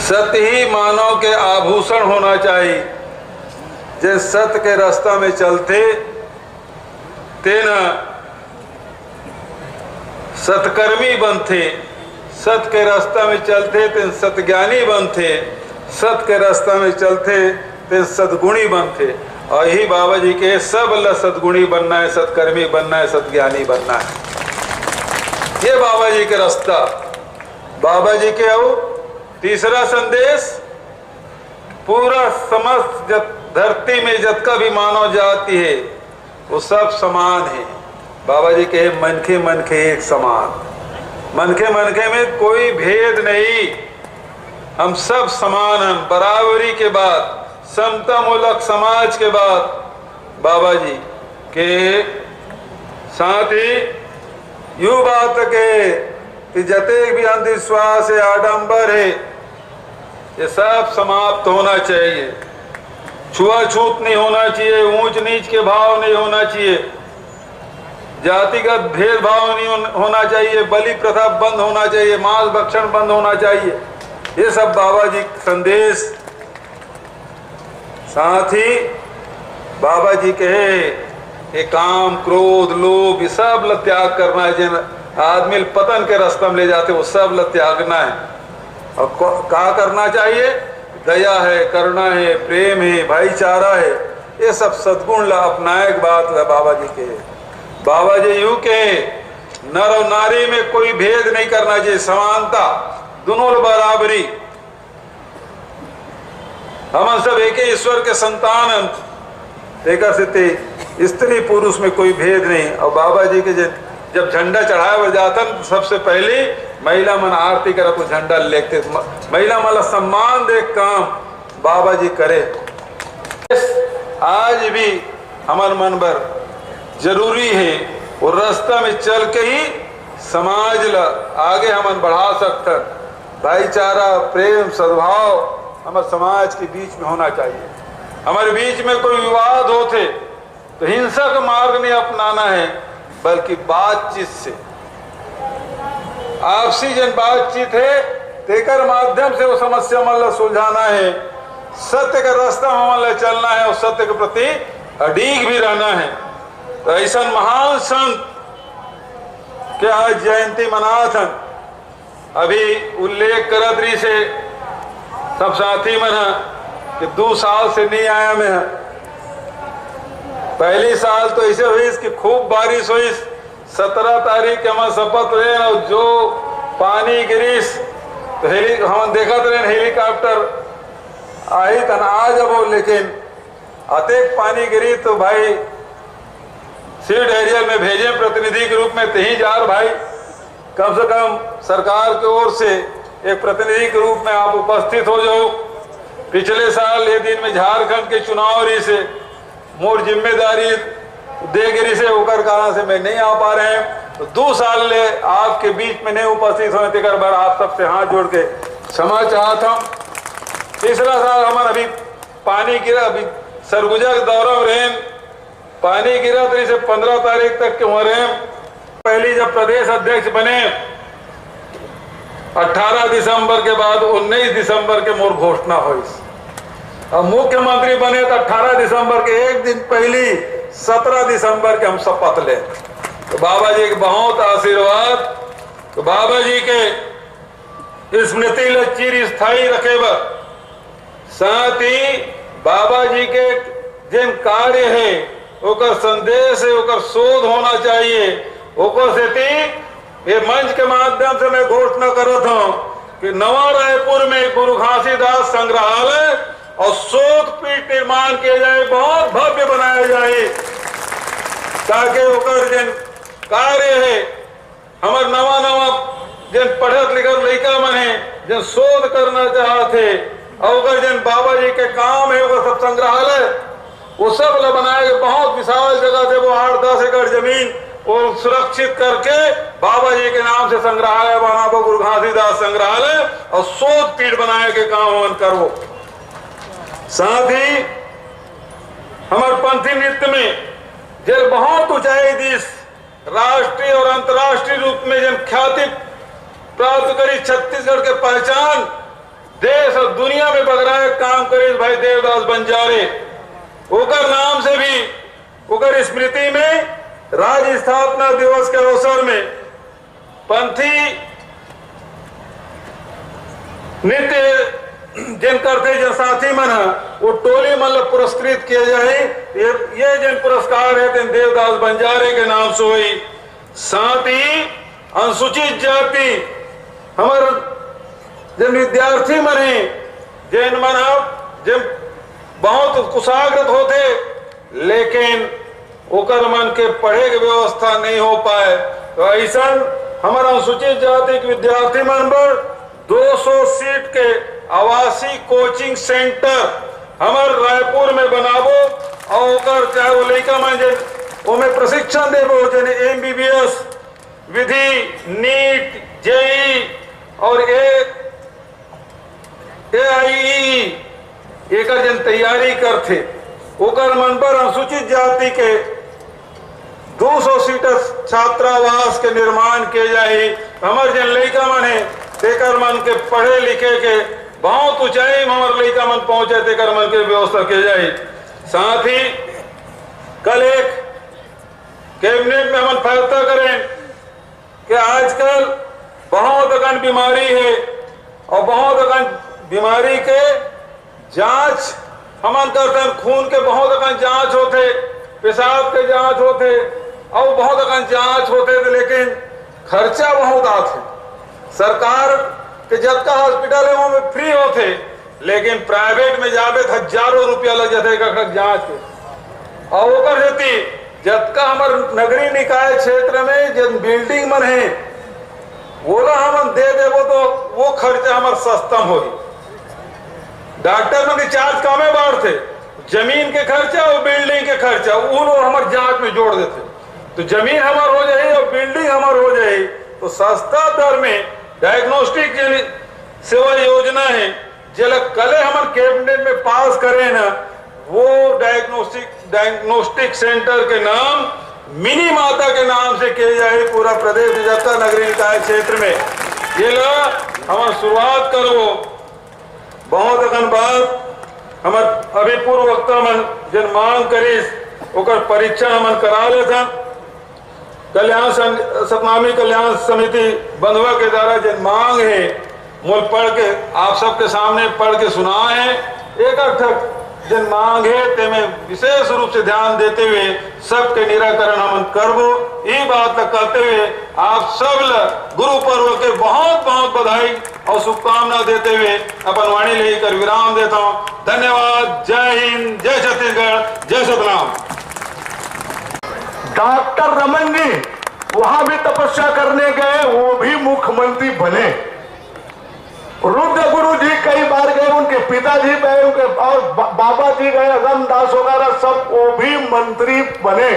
सत्य ही मानव के आभूषण होना चाहिए। जे सत्य के रास्ता में चलते तेना सत्कर्मी बनते, सत्य के रास्ता में चलते तेन सतज्ञानी बनते, सत्य के रास्ता में चलते तेन सदगुणी बनते। और यही बाबा जी के सब ल सदगुणी बनना है, सत्कर्मी बनना है, सतज्ञानी बनना है। ये बाबा जी के रास्ता। बाबा जी के आओ तीसरा संदेश, पूरा समस्त धरती में जितना भी मानव जाति है वो सब समान है। बाबा जी के मनखे एक समान, मनखे में कोई भेद नहीं, हम सब समान हैं। बराबरी के बाद, समता मूलक समाज के बाद बाबा जी के साथ ही यूं बात के कि जते भी अंधविश्वास है, आडंबर है, ये सब समाप्त होना चाहिए। छुआछूत नहीं होना चाहिए, ऊंच नीच के भाव नहीं होना चाहिए, जातिगत भेदभाव नहीं होना चाहिए, बलि प्रथा बंद होना चाहिए, मांस भक्षण बंद होना चाहिए। ये सब बाबा जी संदेश। साथ ही बाबा जी कहे कि काम क्रोध लोभ ये सब ल त्याग करना है। जिन आदमी पतन के रास्ते में ले जाते वो सब ल त्यागना है। और क्या करना चाहिए? दया है, करुणा है, प्रेम है, भाईचारा है, ये सब सद्गुण ला अपनाए बात है बाबा जी के। बाबा जी यूं के नर और नारी में कोई भेद नहीं करना चाहिए, समानता, दोनों बराबरी। हम सब एक ही ईश्वर के संतान, देखा से स्त्री पुरुष में कोई भेद नहीं। और बाबा जी के जब झंडा चढ़ाया जाता सबसे पहले महिला मन आरती करे तो झंडा लेते, महिला मन सम्मान दे काम बाबा जी करे। आज भी हमारे मन पर जरूरी है और रास्ता में चल के ही समाज ला आगे हम बढ़ा सकते। भाईचारा, प्रेम, सद्भाव हमारे समाज के बीच में होना चाहिए। हमारे बीच में कोई विवाद होते तो हिंसा का मार्ग नहीं अपनाना है, बल्कि बातचीत से, आपसी जन बातचीत है तेकर माध्यम से वो समस्या मन सुलझाना है। सत्य का रास्ता मन चलना है और सत्य के प्रति अडीग भी रहना है। तो ऐसा महान संत के आज जयंती मनाथन, अभी उल्लेख करत रही से सब साथी मन कि 2 साल से नहीं आया मैं। पहली साल तो ऐसे हुई कि खूब बारिश हुई, 17 तारीख के हमारा शपथ हुए और जो पानी गिरीस तो हम देखा रहे हेलीकॉप्टर आई तन आ जब, लेकिन अतेक पानी गिरी तो भाई सीड एरिया में भेजे प्रतिनिधि के रूप में तही जार भाई, कम से कम सरकार की ओर से एक प्रतिनिधि के रूप में आप उपस्थित हो जाओ। पिछले साल ये दिन में झारखंड के चुनाव रही से मोर जिम्मेदारी देगिरी से होकर कारण से मैं नहीं आ पा रहे हैं, तो 2 साल ले आपके बीच में नहीं उपस्थित होने तेकर बार आप सबसे हाथ जोड़ के क्षमा चाहता हूँ। तीसरा साल हमारा अभी पानी गिरा, अभी सरगुजा के दौरा में रहे, पानी गिरा तो इसे 15 तारीख तक के हो रहे हैं। पहली जब प्रदेश अध्यक्ष बने 18 दिसंबर के बाद 19 दिसंबर के मोर घोषणा हुई। अब मुख्यमंत्री बने तो 18 दिसंबर के एक दिन पहले 17 दिसंबर के हम शपथ ले। तो बाबा जी के बहुत आशीर्वाद, तो बाबा जी के स्मृति ल चिर स्थायी रखे। साथ ही बाबा जी के जिन कार्य है ओकर संदेश है, ओकर शोध होना चाहिए। ओकर से ये मंच के माध्यम से मैं घोषणा करता हूँ कि नवा रायपुर में गुरु घासीदास संग्रहालय और शोध पीठ निर्माण किया जाए, बहुत भव्य बनाया जाए, ताकि ओकर जिन कार्य है हमारे नवा जिन पढ़त लिखत लड़का मन है जिन शोध करना चाहते और जिन बाबा जी के काम है वो सब संग्रहालय वो सब बनाए। बहुत विशाल जगह थे वो 8-10 एकड़ जमीन और सुरक्षित करके बाबा जी के नाम से संग्रहालय बना, गुरु घासीदास संग्रहालय, और शोध पीठ बनाए के काम करो। साथ ही हमारे पंथी नृत्य में जिन बहुत ऊंचाई दिस राष्ट्रीय और अंतर्राष्ट्रीय रूप में जिन ख्याति प्राप्त करी, छत्तीसगढ़ के पहचान देश और करे भाई देवदास बंजारे ओकर नाम से भी ओकर स्मृति में राज्य स्थापना दिवस के अवसर में पंथी नृत्य जिन करते जन साथी मन वो टोली मतलब पुरस्कृत किए जाए। ये जिन पुरस्कार है जिन देवदास बंजारे के नाम से हुई। साथ ही अनुसूचित जाति हमारे जिन विद्यार्थी मन है जिन मन जिन बहुत कुशाग्रत होते लेकिन ओकर मन के पढ़े के व्यवस्था नहीं हो पाए, तो ऐसा हमारा अनुसूचित जाति के विद्यार्थी मन पर 200 सीट के आवासीय कोचिंग सेंटर हमार रायपुर में बनाबो और ओकर चाहे वो लड़का मन ओमे प्रशिक्षण देबो जने MBBS विधि नीट जेई और AIE एकर जन तैयारी करते ओकर मन पर अनुसूचित जाति के 200 सीट छात्रावास के निर्माण किए जाए। हमारे जन लड़का मन है तेकर मन के पढ़े लिखे के बहुत ऊंचाई में हमारे लड़का मन पहुंचे तेकर मन के व्यवस्था की जाए। साथ ही कल एक कैबिनेट में हम फैसला करें कि आजकल बहुत अगन बीमारी है और बहुत अगन बीमारी के जांच हमन करते हैं। खून के बहुत अगन जांच होते, पेशाब के जांच होते और बहुत अगन जांच होते थे, लेकिन खर्चा बहुत आते। सरकार के जतका हॉस्पिटल है वो में फ्री होते, लेकिन प्राइवेट में जाबे तो हजारों रुपया लग जाते जांच के। और ओकर जती जतका हमार नगरीय निकाय क्षेत्र में जन बिल्डिंग मन है बोला हम दे देवो तो वो खर्चा हमार सस्ता हो। डॉक्टर में चार्ज कमे बढ़ते, जमीन के खर्चा और बिल्डिंग के खर्चा उन्होंने हमारे जांच में जोड़ देते। तो जमीन हमार हो जाए और बिल्डिंग हमार हो जाए तो सस्ता दर में डायग्नोस्टिक सेवा योजना है जल कले हम कैबिनेट में पास करें ना, वो डायग्नोस्टिक सेंटर के नाम मिनी माता के नाम से किए जाए पूरा प्रदेश जता नगरीय निकाय क्षेत्र में। ये ला हम शुरुआत करो बहुत अगन बात हम अभी पूर्व वक्ता मन जन मांग करीस ओकर परीक्षा हमन करा ले था। कल्याण सतनामी कल्याण समिति बंधुआ के द्वारा जन मांग है मूल पढ़ के आप सबके सामने पढ़ के सुना है। एक अर्थक जन मांग है ते में विशेष रूप से ध्यान देते हुए सबके निराकरण हम करबो। ये बात करते हुए आप सब गुरु पर्व के बहुत बहुत बधाई और शुभकामना देते हुए अपन वाणी लेकर विराम देता हूँ। धन्यवाद। जय हिंद, जय छत्तीसगढ़, जय सतनाम। डॉक्टर रमन जी वहां भी तपस्या करने गए, वो भी मुख्यमंत्री बने। रुद्र गुरु जी कई बार गए, उनके पिताजी गए, उनके और बाबा जी गए, रामदास वगैरह सब वो भी मंत्री बने।